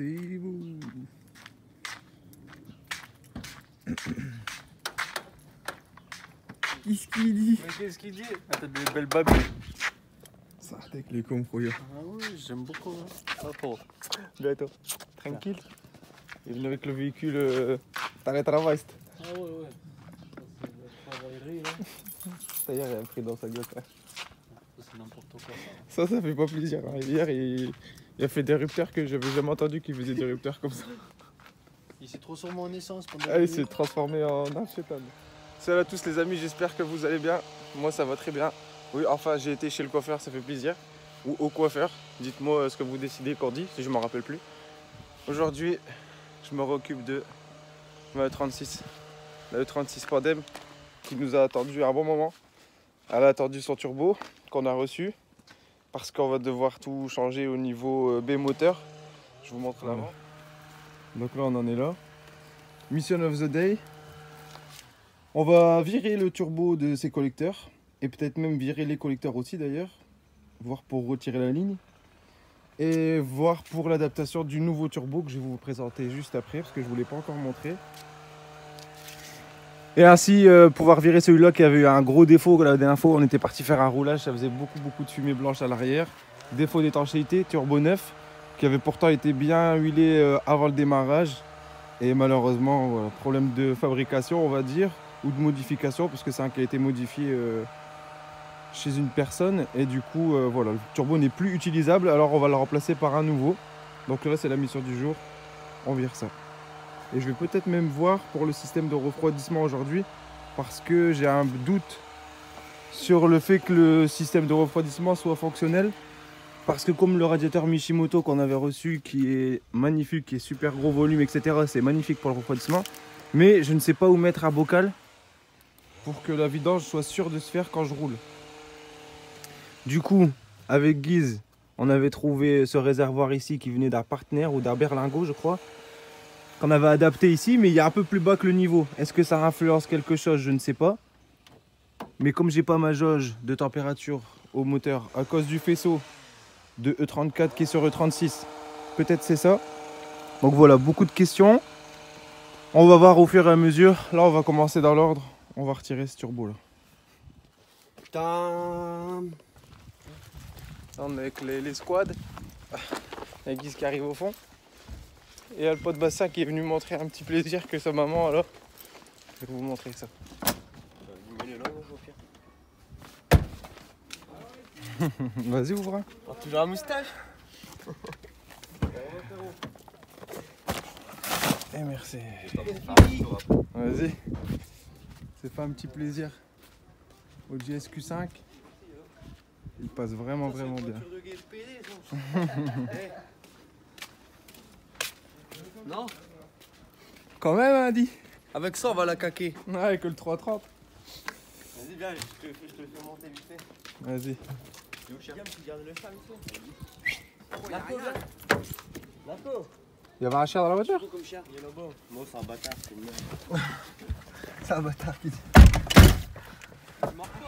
c'est vous. Qu'est-ce qu'il dit? Mais qu'est-ce qu'il dit? Ah, t'as des belles babes. Ça avec les comprouilles. Ah oui, j'aime beaucoup. Hein. Attends, bientôt. Tranquille. Il vient avec le véhicule télétravail. Ah ouais, ouais. Ça, c'est la travaillerie, là. D'ailleurs, il a pris dans sa gueule. Ça, c'est n'importe quoi, Ça fait pas plaisir. Hein. Hier, il a fait des rupteurs que j'avais jamais entendu qu'il faisait des rupteurs comme ça. Il s'est transformé en essence pendant Ah, il s'est transformé en inchétan. Salut à tous les amis, j'espère que vous allez bien. Moi, ça va très bien. Oui, enfin, j'ai été chez le coiffeur, ça fait plaisir. Ou au coiffeur. Dites-moi ce que vous décidez qu'on dit, si je m'en rappelle plus. Aujourd'hui, je me réoccupe de ma E36. La E36 Pandem qui nous a attendu un bon moment. Elle a attendu son turbo qu'on a reçu parce qu'on va devoir tout changer au niveau B moteur. Je vous montre l'avant. Donc là, on en est là. Mission of the day. On va virer le turbo de ces collecteurs et peut-être même virer les collecteurs aussi d'ailleurs, voir pour retirer la ligne et voir pour l'adaptation du nouveau turbo que je vais vous présenter juste après parce que je ne vous l'ai pas encore montré. Et ainsi pouvoir virer celui-là qui avait eu un gros défaut. La dernière fois on était parti faire un roulage, ça faisait beaucoup de fumée blanche à l'arrière. Défaut d'étanchéité, turbo neuf qui avait pourtant été bien huilé avant le démarrage. Et malheureusement, voilà, problème de fabrication on va dire, ou de modification parce que c'est un qui a été modifié chez une personne. Et du coup, voilà, le turbo n'est plus utilisable, alors on va le remplacer par un nouveau. Donc là c'est la mission du jour, on vire ça. Et je vais peut-être même voir pour le système de refroidissement aujourd'hui parce que j'ai un doute sur le fait que le système de refroidissement soit fonctionnel. Parce que comme le radiateur Mishimoto qu'on avait reçu qui est magnifique, qui est super gros volume, etc. c'est magnifique pour le refroidissement. Mais je ne sais pas où mettre un bocal pour que la vidange soit sûre de se faire quand je roule. Du coup, avec Guise, on avait trouvé ce réservoir ici qui venait d'un partenaire ou d'un berlingot je crois. Qu'on avait adapté ici, mais il est un peu plus bas que le niveau. Est-ce que ça influence quelque chose? Je ne sais pas. Mais comme j'ai pas ma jauge de température au moteur à cause du faisceau de E34 qui est sur E36, peut-être c'est ça. Donc voilà, beaucoup de questions. On va voir au fur et à mesure. Là, on va commencer dans l'ordre. On va retirer ce turbo là. Putain. On est avec les squads. Il y a Guise qui arrive au fond. Et il y a le pote Bastien qui est venu montrer un petit plaisir que sa maman alors. Je vais vous montrer ça. Vas-y ouvre. Oh, toujours la moustache. Et merci. Vas-y. C'est pas un petit plaisir. Au GSQ5. Il passe vraiment bien. Non? Quand même, Andy. Avec ça, on va la caquer. Ouais, avec le 330. Vas-y, viens, je te fais monter vite fait. Vas-y. Tu gardes le chat ici. Laco. Il y avait un chien dans la voiture? Comme chien. Il est là-bas. Moi, c'est un bâtard, c'est une merde. C'est un bâtard qui dit. Il marque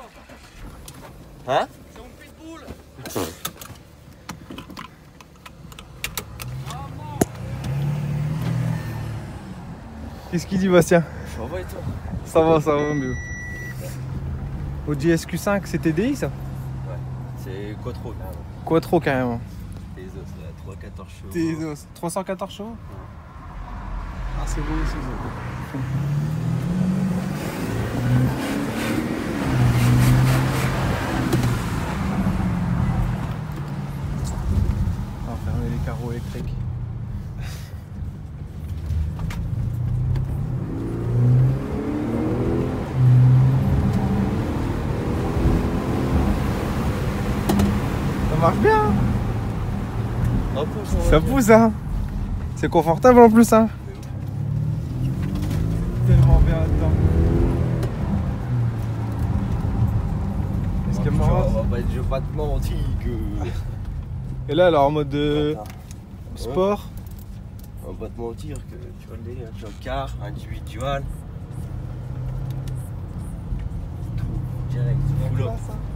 pas. Hein? C'est mon pitbull. Qu'est-ce qu'il dit Bastien? Ça va et toi? Ça va mieux. Au GSQ5, c'est TDI ça? Ouais, c'est Quattro. Quattro carrément. Les os, là, 314 chevaux. Tes 314 chevaux? Ouais. Ah c'est beau aussi ça. On va fermer les carreaux électriques. Ça marche bien. Ça pousse hein. C'est confortable en plus hein. Tellement bien là-dedans. Est-ce qu'elle marche? Je vais pas te mentir que... Et là elle est en mode sport. On va te mentir que tu vois le délire, tu vois le car, individual. Tout direct, full up,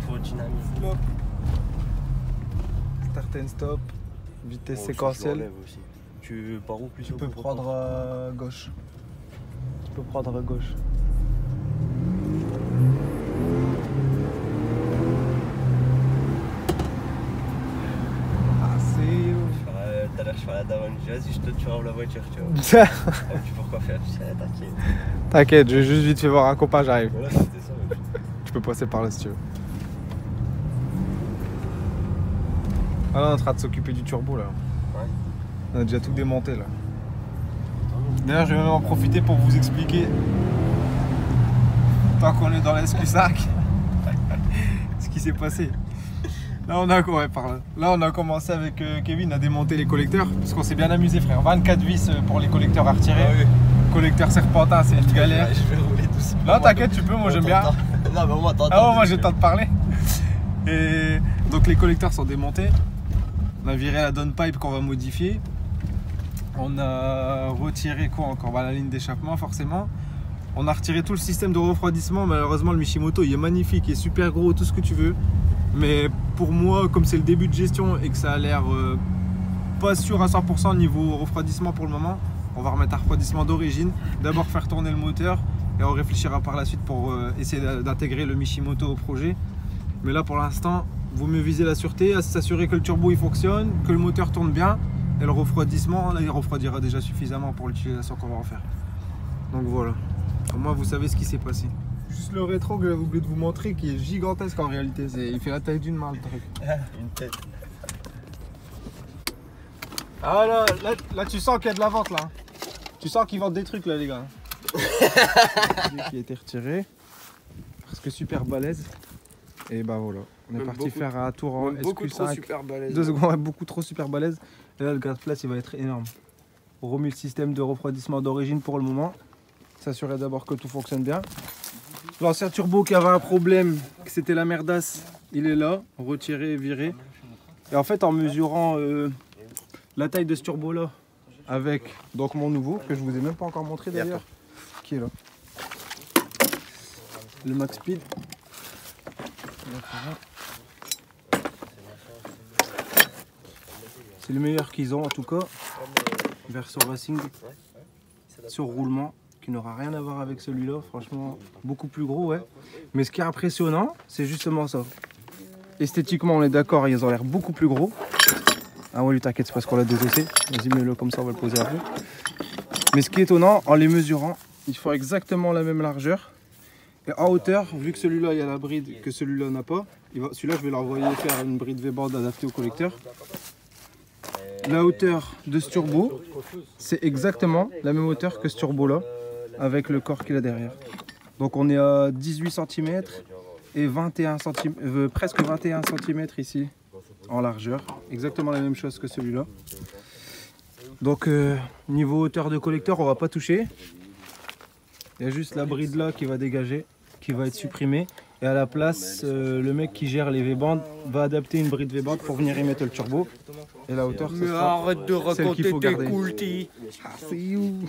full dynamique. Start and stop, vitesse séquentielle. Je tu pars où plus Tu peux prendre à gauche. Tu peux prendre à gauche. Ah, c'est ouf. Tout à l'heure, je fais la daronne, je dis, vas-y, je te tue la voiture, tu vois. Tu pourquoi faire? Je dis, ah, t'inquiète. T'inquiète, je vais juste vite fait voir un copain, j'arrive. Voilà, c'était ça. Ouais. Tu peux passer par là si tu veux. Ah là, on est en train de s'occuper du turbo là. Ouais. On a déjà tout démonté là. D'ailleurs, je vais même en profiter pour vous expliquer, tant qu'on est dans la SQ5, ce qui s'est passé. Là, on a ouais, par là. Là, on a commencé avec Kevin à démonter les collecteurs, parce qu'on s'est bien amusé, frère. 24 vis pour les collecteurs à retirer. Ah, oui. Collecteur serpentin, c'est une galère. Je vais rouler doucement. Non, t'inquiète, tu peux, moi j'aime bien. Non, mais moi, t'entends. Ah ouais, moi j'ai le temps de parler. Et donc les collecteurs sont démontés. On a viré la downpipe qu'on va modifier. On a retiré quoi encore? Bah, la ligne d'échappement forcément. On a retiré tout le système de refroidissement. Malheureusement le Mishimoto il est magnifique, il est super gros, tout ce que tu veux. Mais pour moi, comme c'est le début de gestion et que ça a l'air pas sûr à 100% niveau refroidissement pour le moment, on va remettre un refroidissement d'origine. D'abord faire tourner le moteur et on réfléchira par la suite pour essayer d'intégrer le Mishimoto au projet. Mais là pour l'instant, vaut mieux viser la sûreté, s'assurer que le turbo il fonctionne, que le moteur tourne bien. Et le refroidissement, là il refroidira déjà suffisamment pour l'utilisation qu'on va en faire. Donc voilà, au moins vous savez ce qui s'est passé. Juste le rétro que j'avais oublié de vous montrer qui est gigantesque en réalité, il fait la taille d'une main le truc. Une tête. Ah là tu sens qu'il y a de la vente là. Tu sens qu'ils vendent des trucs là les gars. Qui a été retiré. Parce que super balèze. Et bah voilà, on est Même parti beaucoup, faire un tour en beaucoup trop SQ5. super balèze. 2 secondes, beaucoup trop super balèze. Et là le gaz-place il va être énorme. On remet le système de refroidissement d'origine pour le moment. S'assurer d'abord que tout fonctionne bien. L'ancien turbo qui avait un problème, que c'était la merdasse, il est là, retiré, viré. Et en fait en mesurant la taille de ce turbo là avec donc mon nouveau, que je vous ai même pas encore montré d'ailleurs, qui est là. Le Max Speed. C'est le meilleur qu'ils ont en tout cas. Verso Racing sur roulement, qui n'aura rien à voir avec celui-là, franchement beaucoup plus gros, ouais. Mais ce qui est impressionnant, c'est justement ça. Esthétiquement, on est d'accord, ils ont l'air beaucoup plus gros. Ah ouais, lui t'inquiète, c'est parce qu'on l'a désossé. Vas-y, mets-le comme ça, on va le poser après. Mais ce qui est étonnant, en les mesurant, ils font exactement la même largeur. Et en hauteur, vu que celui-là il y a la bride que celui-là n'a pas, celui-là je vais l'envoyer faire une bride V-band adaptée au collecteur. La hauteur de ce turbo, c'est exactement la même hauteur que ce turbo-là, avec le corps qu'il a derrière. Donc on est à 18 cm et 21 cm, presque 21 cm ici en largeur. Exactement la même chose que celui-là. Donc niveau hauteur de collecteur, on va pas toucher. Il y a juste la bride là qui va dégager, qui va être supprimée. Et à la place, le mec qui gère les V-bands va adapter une bride V-band pour venir y mettre le turbo. Et la hauteur, Mais arrête de raconter tes garder. coultis. Ah, c'est où?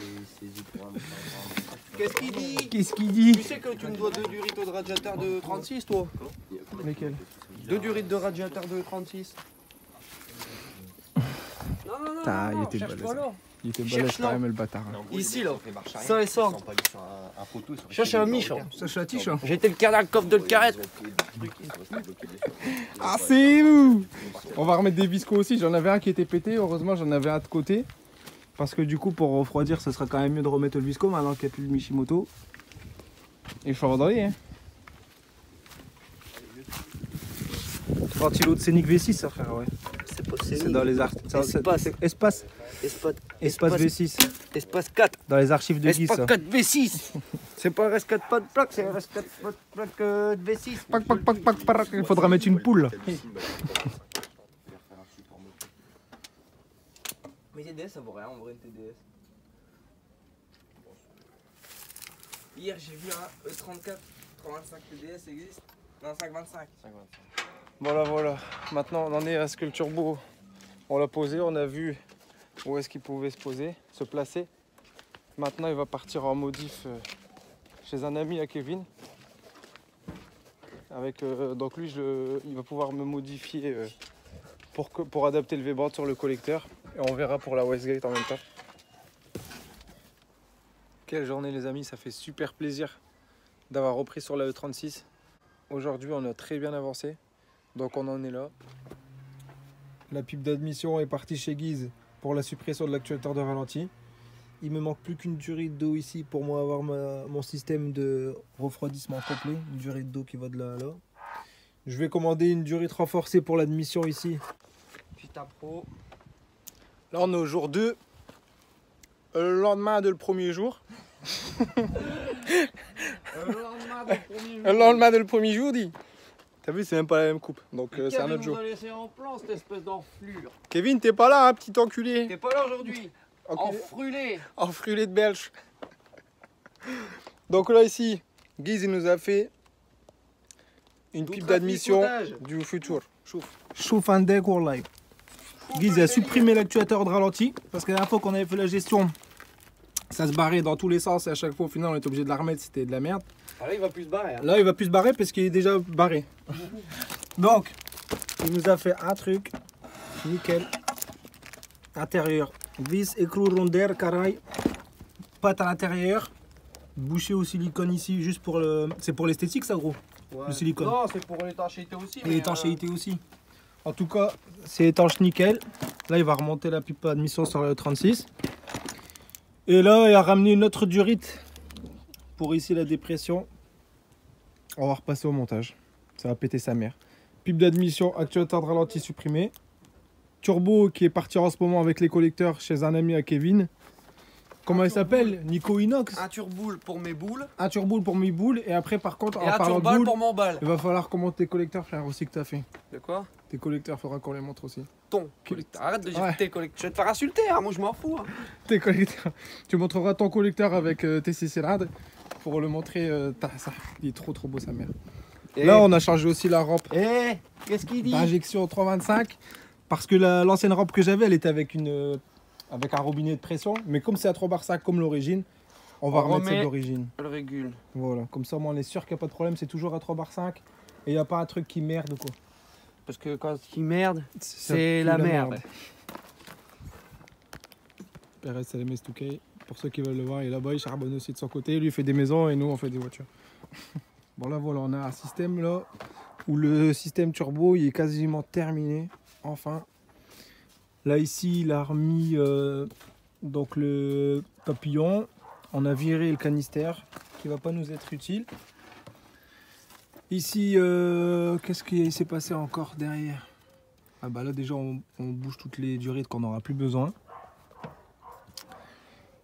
Qu'est-ce qu'il dit? Qu'est-ce qu'il dit? Tu sais que tu me dois 2 duritos de radiateur de 36, toi? Lesquels? 2 duritos de radiateur de 36. Non, Ah, il était cherche balèze. pas là. Il était Cherche balèze quand là. même le bâtard. Hein. Ici, là. Ça et ça. Cherche un miche. Ça châtiche hein. J'ai été le canard coffre de le carrette. Ah c'est où? On va remettre des viscos aussi, j'en avais un qui était pété, heureusement j'en avais un de côté. Parce que du coup pour refroidir ce sera quand même mieux de remettre le visco maintenant qu'il n'y a plus le Mishimoto. Et je suis en hein. Ventilo de Scénic V6 ça frère ouais. C'est pas C'est dans les archives. Espace. Espace V6. Espace 4. Dans les archives de Guy Espace ça. 4 V6. C'est pas un RS4 pas de plaque, c'est un RS4 pas de plaque de V6. Pac, pac, pac, pac, pac. Il faudra mettre une poule. Mais TDS ça vaut rien en vrai une TDS. Hier j'ai vu un E34 85 TDS existe. Non 525. Voilà. Maintenant on en est à ce que le turbo, on l'a posé, on a vu où est-ce qu'il pouvait se placer. Maintenant il va partir en modif chez un ami à Kevin. Avec, donc lui il va pouvoir me modifier pour adapter le V-band sur le collecteur. Et on verra pour la Westgate en même temps. Quelle journée les amis, ça fait super plaisir d'avoir repris sur la E36. Aujourd'hui on a très bien avancé, donc on en est là. La pipe d'admission est partie chez Guise pour la suppression de l'actuateur de ralenti. Il me manque plus qu'une durite d'eau ici pour moi avoir mon système de refroidissement complet. Une durite d'eau qui va de là à là. Je vais commander une durite renforcée pour l'admission ici. Putain pro. Là on est au jour 2. Le lendemain de le premier jour. Le lendemain de le premier jour, dit. T'as vu, c'est même pas la même coupe. Donc c'est un autre jour. Laissé en plan cette espèce d'enflure. Kevin, t'es pas là, hein, petit enculé. T'es pas là aujourd'hui. Enfrulé. Enfrulé de belge. Donc là ici, Guise il nous a fait une pipe d'admission du futur. Chauffe un deck or live. Guise a supprimé l'actuateur de ralenti parce que la dernière fois qu'on avait fait la gestion, ça se barrait dans tous les sens et à chaque fois au final on était obligé de la remettre, c'était de la merde. Ah là il va plus se barrer. Hein. Là il va plus se barrer parce qu'il est déjà barré. Donc il nous a fait un truc nickel. Intérieur, vis, écrou, rondeur, caraï, pâte à l'intérieur, bouché au silicone ici juste pour le... C'est pour l'esthétique ça gros, ouais. Le silicone. Non c'est pour l'étanchéité aussi. Et l'étanchéité aussi. En tout cas c'est étanche nickel. Là il va remonter la pipe d'admission sur le 36. Et là il a ramené une autre durite pour ici la dépression. On va repasser au montage. Ça va péter sa mère. Pipe d'admission, actuateur de ralenti supprimé. Turbo qui est parti en ce moment avec les collecteurs chez un ami à Kevin. Comment il s'appelle? Nico Inox. Un turboule pour mes boules. Un turboule pour mes boules. Et après par contre, et en un parlant de turboule boules, pour mon bal. il va falloir comment tes collecteurs frère aussi que tu as fait. De quoi? Tes collecteurs, faudra qu'on les montre aussi. Ton collecteur. Arrête de dire ouais. tes collecteurs. Je vais te faire insulter, hein. Moi je m'en fous. Hein. Tes collecteurs. Tu montreras ton collecteur avec tes CC-Rad pour le montrer. Ça. Il est trop beau sa mère. Et là on a changé aussi la rampe. Qu'est-ce qu'il dit? D'injection 325. Parce que l'ancienne rampe que j'avais, elle était avec un robinet de pression. Mais comme c'est à 3 bar 5 comme l'origine, on va remettre celle d'origine. Le régule. Voilà, comme ça on est sûr qu'il n'y a pas de problème, c'est toujours à 3 bar 5. Et il n'y a pas un truc qui merde ou quoi. Parce que quand il merde, c'est la merde. Perez LMS 2K, pour ceux qui veulent le voir, il est là-bas, il charbonne aussi de son côté. Lui il fait des maisons et nous on fait des voitures. Bon là voilà, on a un système là où le système turbo il est quasiment terminé. Enfin, là ici il a remis donc le papillon, on a viré le canister qui va pas nous être utile. Ici, qu'est-ce qui s'est passé encore derrière? Ah bah là déjà on bouge toutes les durites qu'on n'aura plus besoin.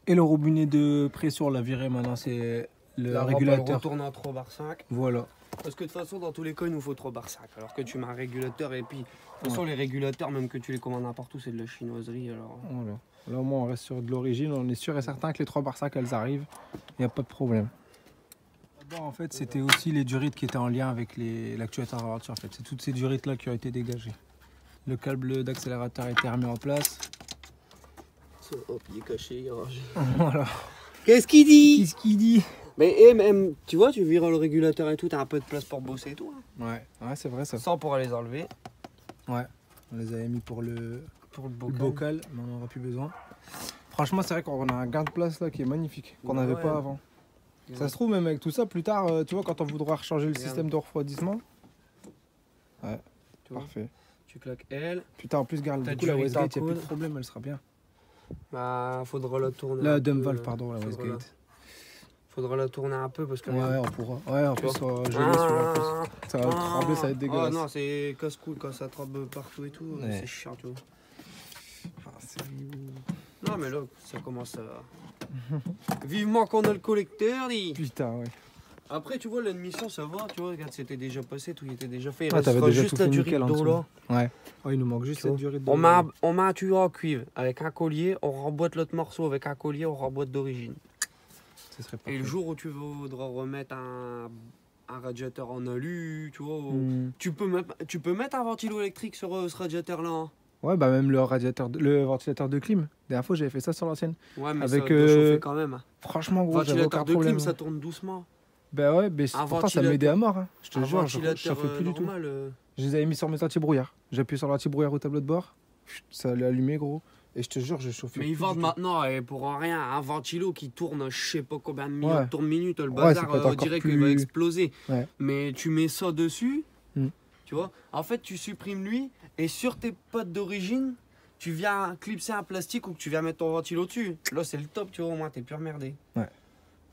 Et le robinet de pression on l'a viré, maintenant c'est le régulateur. On retourne en 3 bar 5. Voilà. Parce que de toute façon, dans tous les cas, il nous faut 3 bar 5. Alors que tu mets un régulateur et puis, de toute façon, les régulateurs, même que tu les commandes n'importe où, c'est de la chinoiserie. Alors... Voilà. Là, au moins, on reste sur de l'origine. On est sûr et certain que les 3 bar 5, elles arrivent. Il n'y a pas de problème. D'abord, en fait, c'était aussi les durites qui étaient en lien avec l'actuateur à ralenti. En fait, c'est toutes ces durites-là qui ont été dégagées. Le câble d'accélérateur a été remis en place. Hop, il est caché, il est rangé. Voilà. Qu'est-ce qu'il dit? Qu'est-ce qu'il dit? Mais même, tu vois, tu vires le régulateur et tout, t'as un peu de place pour bosser et tout. Hein. Ouais, c'est vrai ça. Sans pour les enlever. Ouais, on les avait mis pour le bocal. bocal, mais on n'en aura plus besoin. Franchement, c'est vrai qu'on a un gain de place là qui est magnifique, qu'on n'avait pas avant. Ouais. Ça se trouve, même avec tout ça, plus tard, tu vois, quand on voudra rechanger le système de refroidissement. Ouais, parfait. Tu claques elle. Putain, en plus, garde du coup, la Westgate, il n'y a plus de problème, elle sera bien. Bah, faudra la tourner. La Dumval, pardon, la Westgate. Faudra la tourner un peu parce que. Ouais, on pourra. Ouais, en plus, gelé celui-là. Ça va trembler, ça va être dégueulasse. Ah non, c'est casse-couille quand ça tremble partout et tout. Ouais. C'est chiant, tu vois. Non, mais là, ça commence à. Vivement qu'on a le collecteur, dit. Putain, ouais. Après, tu vois, l'admission, ça va. Tu vois, regarde, c'était déjà passé, tout y était déjà fait. Ah, t'avais déjà juste tout fait la durite nickel en d'eau là. Ouais. Oh, il nous manque juste cette durite d'eau. On met un tuyau en cuivre avec un collier, on remboîte l'autre morceau avec un collier, on remboîte d'origine. Et le jour où tu voudras remettre un radiateur en alu, tu vois, tu peux mettre un ventilo électrique sur ce radiateur-là. Hein. Ouais, bah même le ventilateur de clim. La dernière fois, j'avais fait ça sur l'ancienne. Ouais, mais avec, ça doit chauffer quand même. Franchement, gros, j'avais aucun ventilateur de problème. clim, ça tourne doucement. Bah ouais, mais pourtant, ça m'aidait à mort. Hein. Je te jure, je chauffais plus du tout. Je les avais mis sur mes anti-brouillard. J'ai appuyé sur l'anti-brouillard au tableau de bord. Ça allait allumer, gros. Et je te jure, je chauffais. Mais ils vendent maintenant pour rien un ventilo qui tourne je sais pas combien de millions de tours minute, le bazar, on dirait qu'il va exploser. Ouais. Mais tu mets ça dessus, tu vois. En fait, tu supprimes lui et sur tes potes d'origine, tu viens clipser un plastique ou que tu viens mettre ton ventilo dessus. Là, c'est le top, tu vois, au moins, t'es plus emmerdé. Ouais.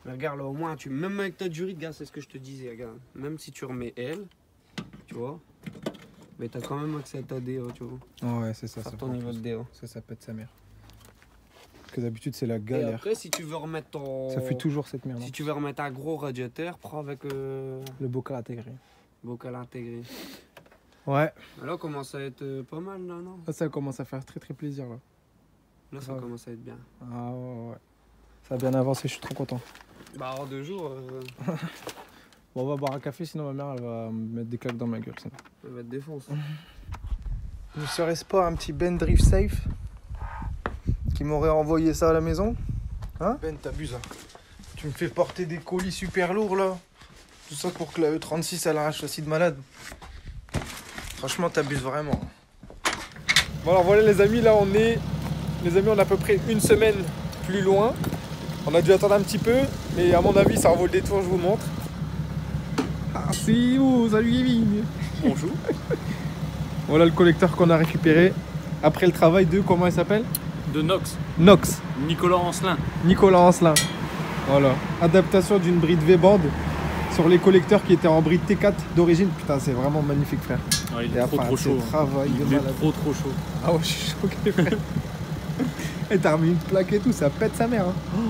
Mais regarde, là, au moins, même avec ta durite, gars, c'est ce que je te disais, regarde. Même si tu remets elle, tu vois. Mais t'as quand même accès à ta DA, tu vois. Oh ouais, c'est ça. Ça ton niveau de DA. Ça pète sa mère. Parce que d'habitude, c'est la Et galère. après, si tu veux remettre ton... Ça fait toujours cette merde. Si tu veux remettre un gros radiateur, prends avec le bocal intégré. Bocal intégré. Ouais. Là, commence à être pas mal, là, non? Là, ça commence à faire très très plaisir, là. Là, ça commence à être bien. Ah ouais. Ça a bien avancé, je suis trop content. Bah, en 2 jours... Bon, on va boire un café, sinon ma mère, elle va me mettre des claques dans ma gueule. Ça. Elle va te défoncer. Ne serait-ce pas un petit Ben Drift Safe qui m'aurait envoyé ça à la maison? Hein? Ben, t'abuses, hein. Tu me fais porter des colis super lourds, là. Tout ça pour que la E36, elle arrache aussi de malade. Franchement, t'abuses vraiment. Bon, alors voilà, les amis, là, on est... Les amis, on est à peu près une semaine plus loin. On a dû attendre un petit peu, mais à mon avis, ça en vaut le détour, je vous montre. Ah, c'est où? Salut Kevin. Bonjour. Voilà le collecteur qu'on a récupéré après le travail de, comment il s'appelle? De Nox. Nox. Nicolas Ancelin. Nicolas Ancelin. Voilà. Adaptation d'une bride V-band sur les collecteurs qui étaient en bride T4 d'origine. Putain, c'est vraiment magnifique, frère. Ouais, il est trop chaud. Il est trop chaud. Ah ouais, je suis choqué, frère. Et t'as remis une plaque et tout, ça pète sa mère. Hein.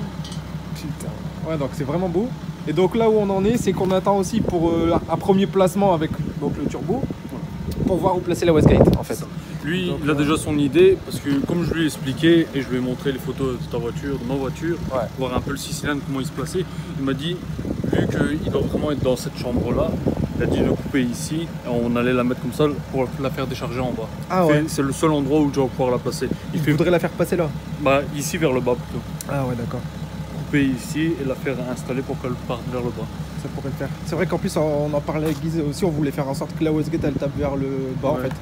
Putain. Ouais, donc c'est vraiment beau. Et donc là où on en est, c'est qu'on attend aussi pour un premier placement avec donc, le turbo, pour voir où placer la Westgate en fait. Lui, donc, il a déjà son idée, parce que comme je lui ai expliqué, et je lui ai montré les photos de ta voiture, de ma voiture, voir un peu le 6 cylindres, comment il se plaçait, il m'a dit, vu qu'il doit vraiment être dans cette chambre-là, il a dit de couper ici, et on allait la mettre comme ça pour la faire décharger en bas. Ah ouais. C'est le seul endroit où je vais pouvoir la placer. Il voudrait la faire passer là? Bah, ici vers le bas plutôt. Ah ouais, d'accord. Ici et la faire installer pour qu'elle parte vers le bas. Ça pourrait le faire. C'est vrai qu'en plus on en parlait avec Guise aussi, on voulait faire en sorte que la Westgate elle tape vers le bas en fait.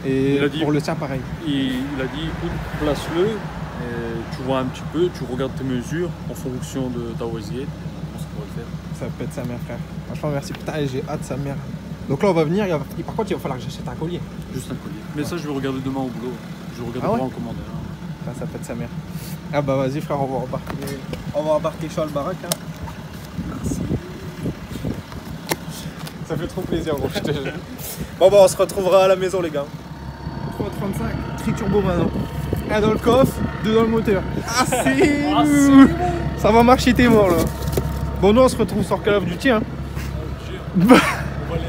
Et dit, pour le tien pareil. Il a dit écoute, place-le, tu vois un petit peu, tu regardes tes mesures en fonction de ta Westgate, ça pourrait le faire. Ça pète sa mère, frère. Franchement merci, putain, j'ai hâte sa mère. Donc là on va venir, par contre il va falloir que j'achète un collier. Juste un collier. Mais ça je vais regarder demain au boulot. Je vais regarder en commandeur. Ça pète sa mère. Ah bah vas-y frère, on va embarquer Charles Barac. Hein. Merci. Ça fait trop plaisir gros, je te jure. Bon bah on se retrouvera à la maison les gars. 335, tri-turbo maintenant. Un dans le coffre, deux dans le moteur. Ah c'est ça va marcher tes morts là. Bon nous on se retrouve sur Call of Duty hein. On va aller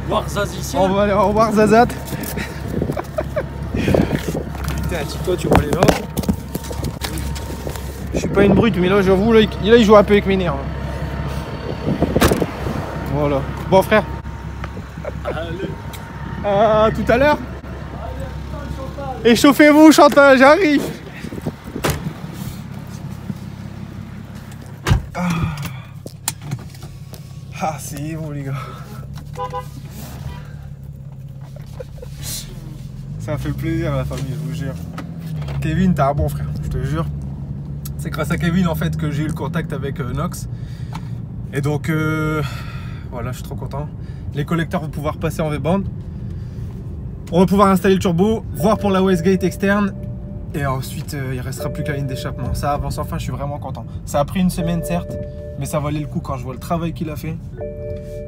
voir Zazicien. On va aller voir Zazat. Toi tu vas aller là. Je suis pas une brute mais là j'avoue là il joue un peu avec mes nerfs. Voilà. Bon frère. Allez. À tout à l'heure. Échauffez-vous Chantal, j'arrive. Ah c'est bon les gars. Ça fait plaisir la famille, je vous jure. Kevin, t'es un bon frère, je te jure. C'est grâce à Kevin en fait que j'ai eu le contact avec Nox. Et donc voilà, je suis trop content. Les collecteurs vont pouvoir passer en V-band. On va pouvoir installer le turbo, voir pour la Westgate externe. Et ensuite il restera plus qu'à la ligne d'échappement. Ça avance enfin, je suis vraiment content. Ça a pris une semaine certes, mais ça valait le coup quand je vois le travail qu'il a fait.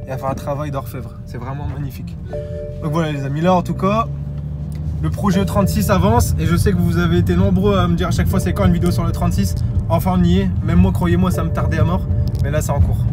Il a fait un travail d'orfèvre, c'est vraiment magnifique. Donc voilà les amis, là en tout cas, le projet 36 avance et je sais que vous avez été nombreux à me dire à chaque fois c'est quand une vidéo sur le 36. Enfin on y est, même moi croyez-moi ça me tardait à mort, mais là c'est en cours.